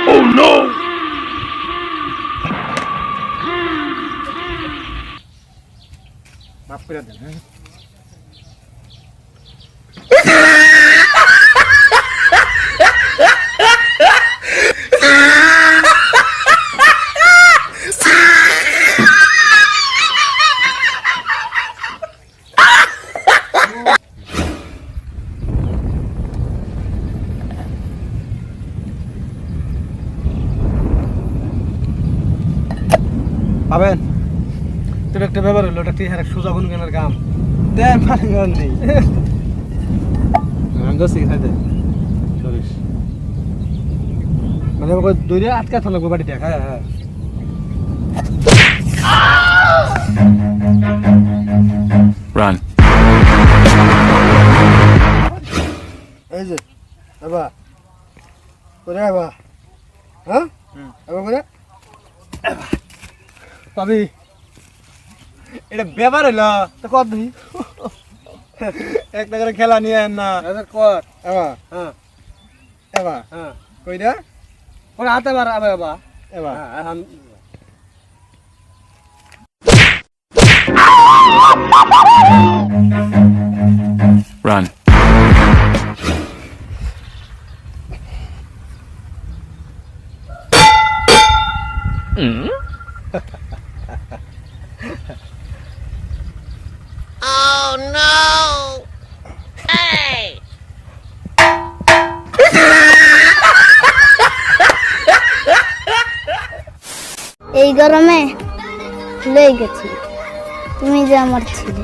Oh no! মাফ করে দেন হ্যাঁ পাবেন তোর একটা ব্যাপার হলো ওটা তুই হ্যাঁ সোজা গুন কেনার কাম দেন পানি গান নেই গাছি খাইতে সরিস মানে আমাকে দৌড়ে আটকা থাকবো বাড়ি দেখ হ্যাঁ হ্যাঁ Run. এই যে বাবা করে বাবা হ্যাঁ বাবা করে পাবি এটা ব্যাপার হইলো তো কত দিই একটা করে খেলা নিয়ে আন না কর এবা হ্যাঁ এবা হ্যাঁ কই দে ওর হাতে বার আবে বাবা এবা হ্যাঁ Run. Oh no! Hey! এই গরমে লয়ে গেছি তুমি যে আমার ছিলে